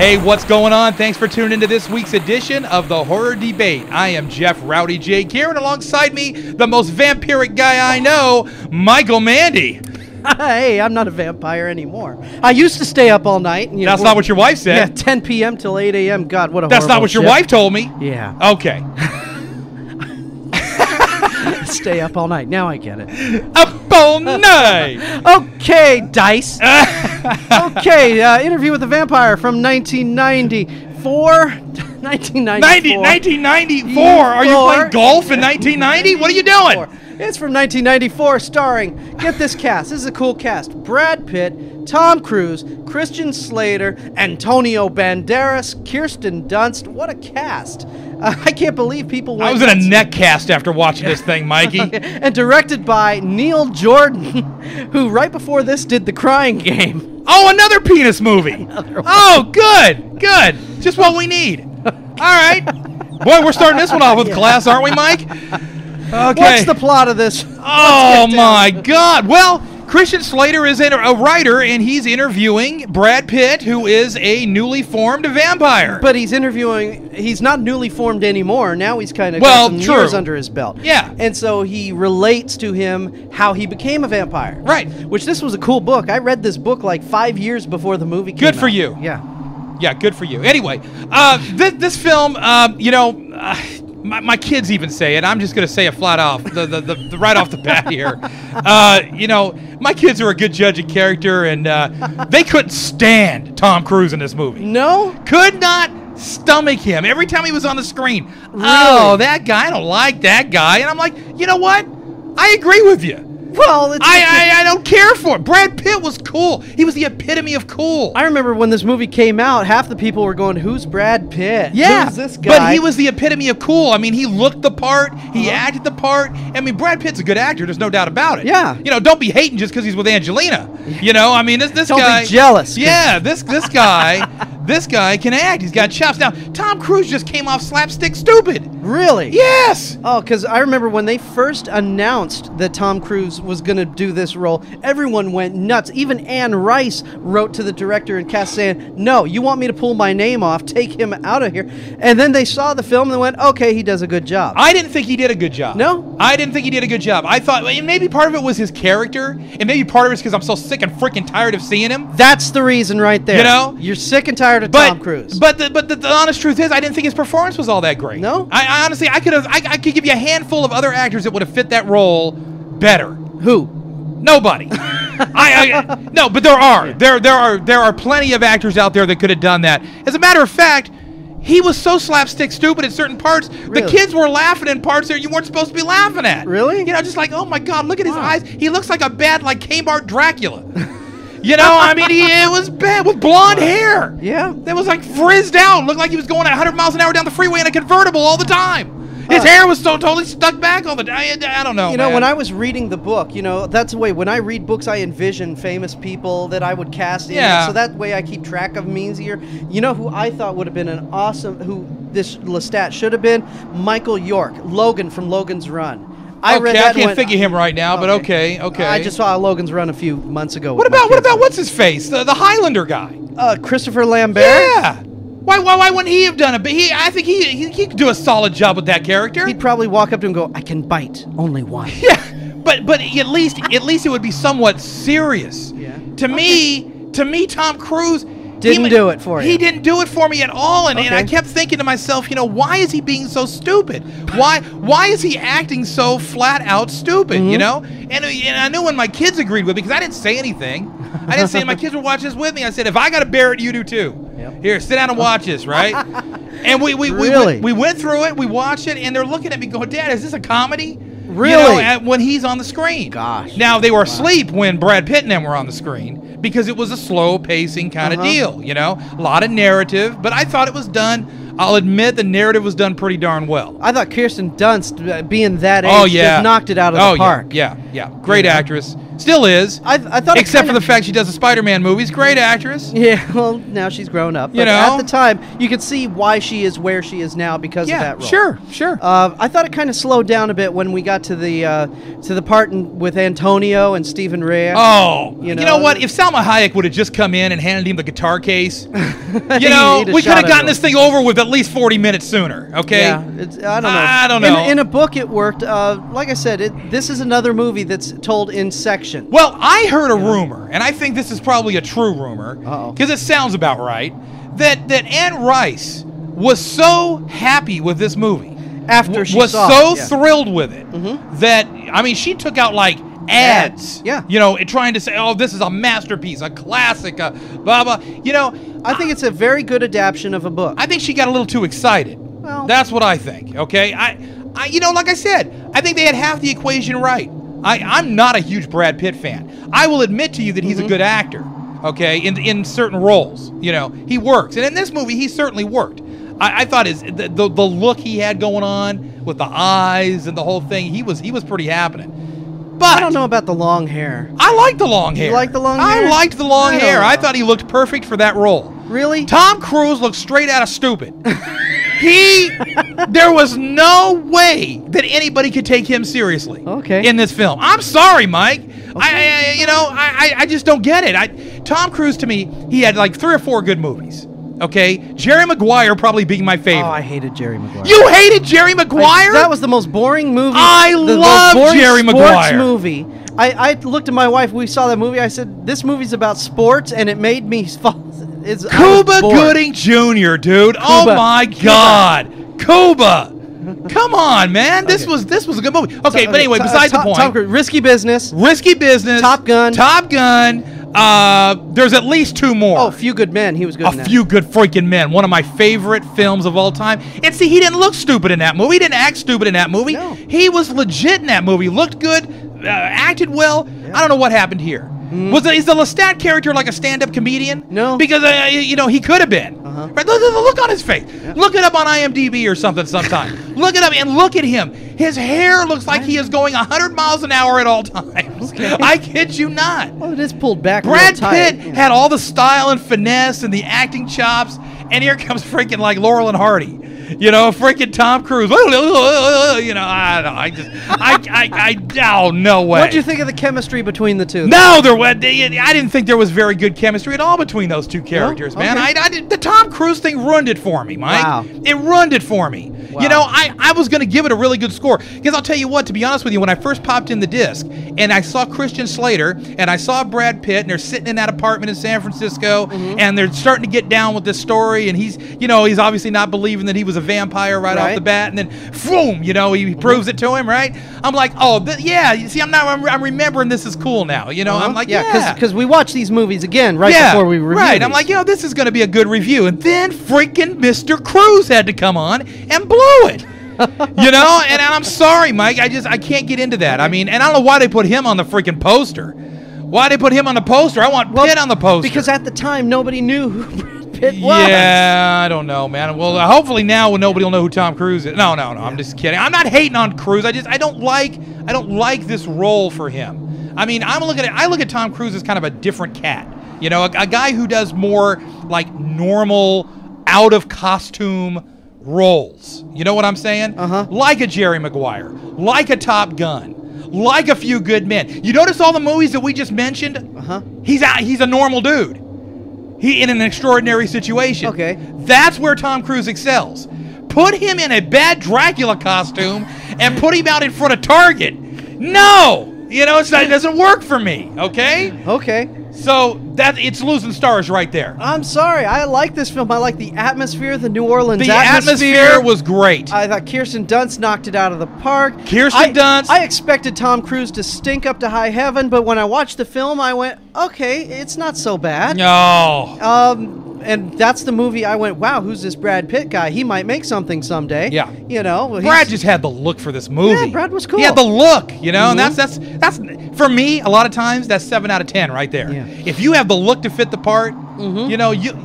Hey, what's going on? Thanks for tuning into this week's edition of the Horror Debate. I am Jeff Rowdy J here, and alongside me, the most vampiric guy I know, Michael Mandy. Hey, I'm not a vampire anymore. I used to stay up all night. And, That's not what your wife said. Yeah, 10 p.m. till 8 a.m. God, what a That's not what your wife told me. Yeah. Okay. Stay up all night. Now I get it. Up all night. Okay, Dice. Okay, Interview with the Vampire from 1994. 1994. 1994? Are you playing golf in 1990? What are you doing? It's from 1994, starring, get this cast, this is a cool cast, Brad Pitt, Tom Cruise, Christian Slater, Antonio Banderas, Kirsten Dunst. What a cast. I can't believe people went I was in a neck cast after watching this thing, Mikey. And directed by Neil Jordan, who right before this did The Crying Game. Oh, another penis movie. Oh, good, good. Just what we need. All right. Boy, we're starting this one off with class, aren't we, Mike? Okay. What's the plot of this? Oh, my God. Well, Christian Slater is a writer, and he's interviewing Brad Pitt, who is a newly formed vampire. But he's not newly formed anymore. Now he's kind of got some years under his belt. Yeah. And so he relates to him how he became a vampire. Right. Which this was a cool book. I read this book like 5 years before the movie came out. Good for you. Yeah. Yeah, good for you. Anyway, this film, my kids even say it. I'm just going to say it flat off, the right off the bat here. My kids are a good judge of character, and they couldn't stand Tom Cruise in this movie. No? Could not stomach him. Every time he was on the screen, really? Oh, that guy, I don't like that guy. And I'm like, you know what? I agree with you. Well, I don't care for it. Brad Pitt was cool. He was the epitome of cool. I remember when this movie came out, half the people were going, "Who's Brad Pitt? Yeah, who's this guy?" But he was the epitome of cool. I mean, he looked the part. He acted the part. I mean, Brad Pitt's a good actor. There's no doubt about it. Yeah. Don't be hating just because he's with Angelina. I mean, this don't guy. Don't be jealous. Yeah, this guy. This guy can act. He's got chops. Now, Tom Cruise just came off slapstick stupid. Really? Yes. Oh, because I remember when they first announced that Tom Cruise was going to do this role, everyone went nuts. Even Anne Rice wrote to the director and cast saying, "No, you want me to pull my name off, take him out of here." And then they saw the film and they went, "Okay, he does a good job." I didn't think he did a good job. No? I didn't think he did a good job. I thought, and maybe part of it was his character, and maybe part of it is because I'm so sick and freaking tired of seeing him. That's the reason right there. You're sick and tired of Tom Cruise. But the honest truth is, I didn't think his performance was all that great. No? I honestly, I could give you a handful of other actors that would have fit that role better. Who? Nobody. No, but there are. There are plenty of actors out there that could have done that. As a matter of fact, he was so slapstick stupid in certain parts. Really? The kids were laughing in parts that you weren't supposed to be laughing at. Really? Just like, oh my God, look at his eyes. He looks like a bad, like Kmart Dracula. I mean, it was bad with blonde hair. Yeah. That was like frizzed out. Looked like he was going at 100 miles an hour down the freeway in a convertible all the time. His hair was so totally stuck back all the time. I don't know. When I was reading the book, that's the way. When I read books, I envision famous people that I would cast in. Yeah. So that way I keep track of them easier. You know who I thought would have been an awesome, who this Lestat should have been? Michael York, Logan from Logan's Run. I can't think of him right now, but okay. I just saw Logan's Run a few months ago. What about what's his face? The Highlander guy. Christopher Lambert. Yeah. Why wouldn't he have done it? But I think he could do a solid job with that character. He'd probably walk up to him and go, "I can bite only one." Yeah. But at least it would be somewhat serious. Yeah. To me, Tom Cruise didn't do it for you. He didn't do it for me at all, and I kept thinking to myself, why is he being so stupid? Why is he acting so flat out stupid? Mm-hmm. And I knew when my kids agreed with me because I didn't say anything. I didn't say my kids would watch this with me. I said, if I got to bear it, you do too. Yep. Here, sit down and watch this, right? And we went through it. We watched it, and they're looking at me going, "Dad, is this a comedy?" Really? When he's on the screen. Gosh. Now, they were asleep when Brad Pitt and them were on the screen because it was a slow pacing kind of deal, A lot of narrative, but I thought it was done. I'll admit the narrative was done pretty darn well. I thought Kirsten Dunst, being that age, just knocked it out of the park. Yeah. Great actress. Still is. I thought, except for the fact she does the Spider-Man movies. Great actress. Yeah, well, now she's grown up. But You know? at the time, you could see why she is where she is now because of that role. Sure. I thought it kind of slowed down a bit when we got to the part with Antonio and Stephen Rea. Oh, You you know, know what? If Salma Hayek would have just come in and handed him the guitar case, He'd we could have gotten this thing over with at least 40 minutes sooner. Okay. Yeah, I don't know. In a book, it worked. Like I said, this is another movie that's told in sections. Well, I heard a rumor, and I think this is probably a true rumor, because it sounds about right, that Anne Rice was so happy with this movie, After she was saw so it, yeah. thrilled with it, that, I mean, she took out like ads, Yeah. Trying to say, oh, this is a masterpiece, a classic, blah, blah. I think it's a very good adaptation of a book. I think she got a little too excited. Well, That's what I think, okay? I like I said, I think they had half the equation right. I'm not a huge Brad Pitt fan. I will admit to you that he's a good actor, okay, in certain roles. He works. And in this movie, he certainly worked. I thought the look he had going on with the eyes and the whole thing, he was pretty happening. But I don't know about the long hair. I like the long hair. You like the long hair? I liked the long I don't hair. know. I thought he looked perfect for that role. Really? Tom Cruise looked straight out of stupid. There was no way that anybody could take him seriously. Okay. In this film. I'm sorry, Mike. Okay. I just don't get it. Tom Cruise, to me, he had like 3 or 4 good movies. Okay, Jerry Maguire probably being my favorite. Oh, I hated Jerry Maguire. You hated Jerry Maguire? That was the most boring movie. I love Jerry Maguire. Sports movie. I looked at my wife. We saw that movie. I said, "This movie's about sports," and it made me fall. Cuba Gooding Jr., dude. Oh my God, Cuba. Come on, man. This was a good movie. Okay, but anyway, besides the point. Tom Cruise, Risky Business. Top Gun. There's at least 2 more. Oh, Few Good Men. He was good in that. A Few Good Freaking Men. One of my favorite films of all time. And see, he didn't look stupid in that movie. He didn't act stupid in that movie. No. He was legit in that movie. Looked good. Acted well. Yeah. I don't know what happened here. Is the Lestat character like a stand-up comedian? No. Because, he could have been. Right? Look on his face. Yeah. Look it up on IMDb or something sometime. Look it up and look at him. His hair looks like he is going 100 miles an hour at all times. Okay. I kid you not. Well, it is pulled back. Brad Pitt had all the style and finesse and the acting chops, and here comes freaking like Laurel and Hardy. Freaking Tom Cruise. I don't know. Oh, no way. What did you think of the chemistry between the two? No, I didn't think there was very good chemistry at all between those two characters, man. Okay. The Tom Cruise thing ruined it for me, Mike. Wow. It ruined it for me. Wow. I was going to give it a really good score. Because I'll tell you what, to be honest with you, when I first popped in the disc and I saw Christian Slater and I saw Brad Pitt and they're sitting in that apartment in San Francisco and they're starting to get down with this story and he's obviously not believing that he was a vampire right off the bat, and then boom, he proves it to him, right? I'm like, you see, I'm remembering this is cool now, I'm like, because we watch these movies again before we review these. I'm like, this is going to be a good review, and then freaking Mr. Cruise had to come on and blow it. And I'm sorry, Mike, I can't get into that. I mean, and I don't know why they put him on the freaking poster. Why they put him on the poster? I want Pitt on the poster. Because at the time, nobody knew who Brad Pitt was. Yeah, I don't know, man. Well, hopefully now nobody will know who Tom Cruise is. No, I'm just kidding. I'm not hating on Cruise. I don't like this role for him. I mean, I look at Tom Cruise as kind of a different cat. A guy who does more like normal, out of costume roles. You know what I'm saying? Like a Jerry Maguire, like a Top Gun. Like A Few Good Men. You notice all the movies that we just mentioned? He's a normal dude. He in an extraordinary situation. Okay. That's where Tom Cruise excels. Put him in a bad Dracula costume and put him out in front of Target. No! It doesn't work for me, okay? Okay. So it's losing stars right there. I'm sorry. I like this film. I like the atmosphere, the New Orleans atmosphere. The atmosphere was great. I thought Kirsten Dunst knocked it out of the park. Dunst. I expected Tom Cruise to stink up to high heaven, but when I watched the film, I went, okay, it's not so bad. No. And that's the movie I went, wow, who's this Brad Pitt guy? He might make something someday. Yeah. Brad just had the look for this movie. Yeah, Brad was cool. He had the look, and that's for me, a lot of times, that's 7 out of 10 right there. Yeah. If you have the look to fit the part, you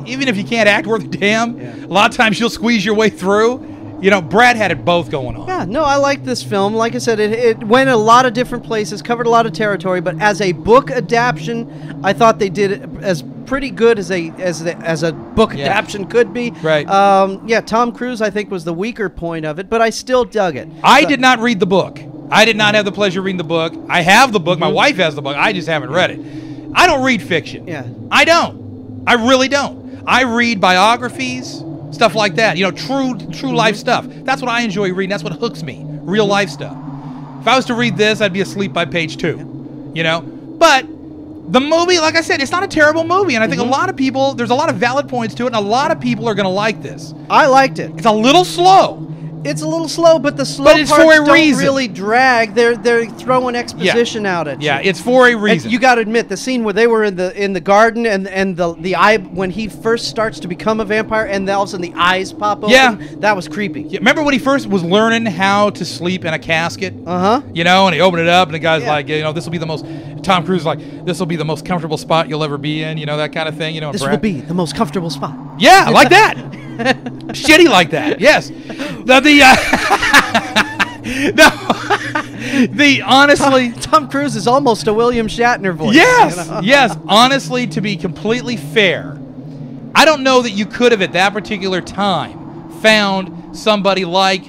even if you can't act worth a damn, a lot of times you'll squeeze your way through. You know, Brad had it both going on. Yeah, no, I like this film. Like I said, it went a lot of different places, covered a lot of territory. But as a book adaptation, I thought they did it as pretty good as a book adaptation could be. Right. Yeah, Tom Cruise I think was the weaker point of it, but I still dug it. I did not read the book. I did not have the pleasure of reading the book. I have the book. My wife has the book. I just haven't read it. I don't read fiction. Yeah. I don't. I really don't. I read biographies, stuff like that. You know, true life stuff. That's what I enjoy reading. That's what hooks me. Real life stuff. If I was to read this, I'd be asleep by page 2. You know? But the movie, like I said, it's not a terrible movie. And I think a lot of people, there's a lot of valid points to it, and a lot of people are going to like this. I liked it. It's a little slow. It's a little slow, but the slow But it's parts for a don't reason. really drag. They're throwing exposition out at you. Yeah, it's for a reason. And you got to admit, the scene where they were in the garden and the eye when he first starts to become a vampire, and all of a sudden the eyes pop open. Yeah. That was creepy. Yeah, remember when he first was learning how to sleep in a casket? Uh-huh. You know, and he opened it up, and the guy's Yeah. like, you know, this will be the most. Tom Cruise is like, this will be the most comfortable spot you'll ever be in. You know, that kind of thing. You know, and This Brad- will be the most comfortable spot. Yeah, like that. Shitty like that. Yes. The honestly. Tom Cruise is almost a William Shatner voice. Yes, you know? yes. Honestly, to be completely fair, I don't know that you could have at that particular time found somebody like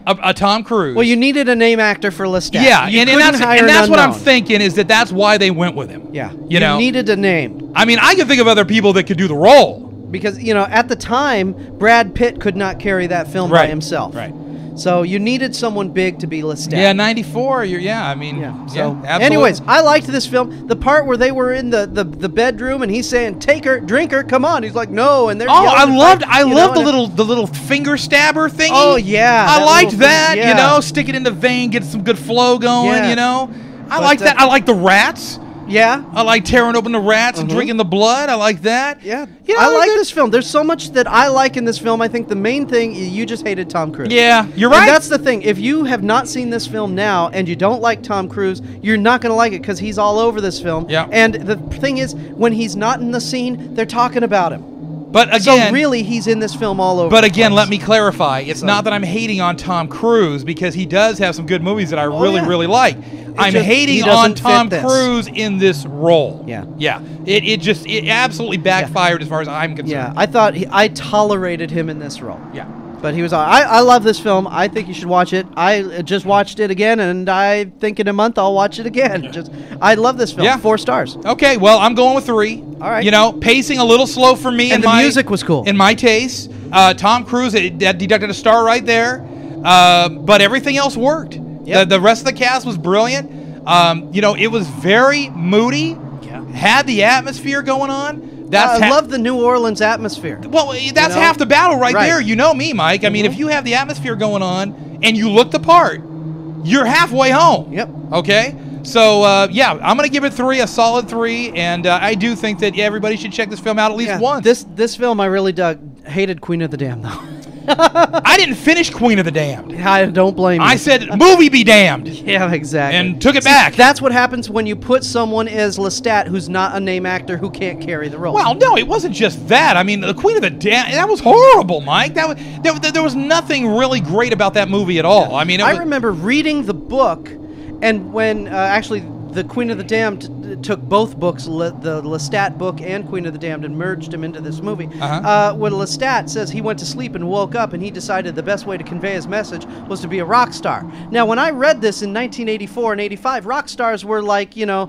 a Tom Cruise. Well, you needed a name actor for Lestat. Yeah, You and couldn't hire an that's what I'm unknown. thinking is that's why they went with him. Yeah, you know, needed a name. I mean, I can think of other people that could do the role. Because, you know, at the time, Brad Pitt could not carry that film by Right, himself. right. So you needed someone big to be Lestat. Yeah, 94. I mean, Yeah. yeah, So, absolutely. anyways, I liked this film. The part where they were in the bedroom and he's saying, "Take her, drink her, come on." He's like, "No," and they're Oh, yelling I and loved fighting, you know, the and little finger stabber thingy. Oh, yeah, I that liked little thing, that. yeah. You know, stick it in the vein, get some good flow going. Yeah. You know, I But, like that. I like the rats. Yeah. I like tearing open the rats and drinking the blood. I like that. Yeah, You know, I like that- this film. There's so much that I like in this film. I think the main thing, you just hated Tom Cruise. Yeah, you're And right. that's the thing. If you have not seen this film now and you don't like Tom Cruise, you're not going to like it because he's all over this film. Yeah. And the thing is, when he's not in the scene, they're talking about him. But again, So really, he's in this film all over. But the again, place. let me clarify. It's not that I'm hating on Tom Cruise because he does have some good movies that I really, yeah. really like. I'm just- he hating doesn't on fit Tom this. Cruise in this role. Yeah. Yeah. It absolutely backfired as far as I'm concerned. Yeah, I thought I tolerated him in this role. Yeah. But he was. I love this film. I think you should watch it. I just watched it again, and I think in a month I'll watch it again. I love this film. Yeah. 4 stars. Okay, well, I'm going with 3. All right. You know, pacing a little slow for me. And the music was cool. In my taste. Tom Cruise, that deducted a star right there. But everything else worked. Yep. The rest of the cast was brilliant. You know, it was very moody. Yeah. Had the atmosphere going on. I love the New Orleans atmosphere. Well, that's know? half the battle right Right. there. You know me, Mike. I mean, if you have the atmosphere going on and you look the part, you're halfway home. Yep. Okay? So, yeah, I'm going to give it 3, a solid 3, and I do think that everybody should check this film out at least once. This film I really dug. Hated Queen of the Damned though. I didn't finish Queen of the Damned. I don't blame you. I said, movie be damned, yeah, exactly. and took it back. That's what happens when you put someone as Lestat who's not a name actor who can't carry the role. Well, no, it wasn't just that. I mean, the Queen of the Damned, that was horrible, Mike. There was nothing really great about that movie at all. I mean, I remember reading the book, and when actually the Queen of the Damned took both books, the Lestat book and Queen of the Damned, and merged them into this movie. When Lestat says he went to sleep and woke up, and he decided the best way to convey his message was to be a rock star. Now, when I read this in 1984 and 85, rock stars were like, you know,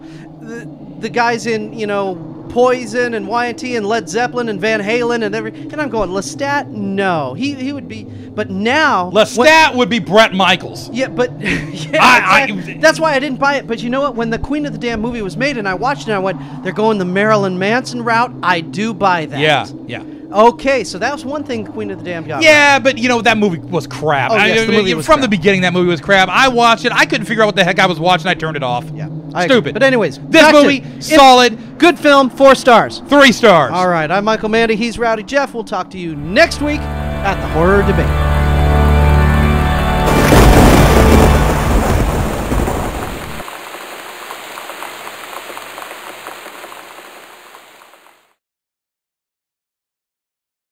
the guys in, you know, Poison and Y&T and Led Zeppelin and Van Halen and I'm going, Lestat? No. He would be, but now... Lestat would be Brett Michaels. Yeah, but yeah, that's why I didn't buy it. But you know what? When the Queen of the Damned movie was made and I watched it, I went, they're going the Marilyn Manson route. I do buy that. Yeah. Okay, so that was one thing Queen of the Damned got. Yeah, but you know, that movie was crap. Oh, yes, the movie was from crap. the beginning, that movie was crap. I watched it. I couldn't figure out what the heck I was watching. I turned it off. Yeah. Stupid. But anyways, this back to movie, it. solid. Good film, 4 stars. 3 stars. All right, I'm Michael Mandy. He's Rowdy Jeff. We'll talk to you next week at the Horror Debate.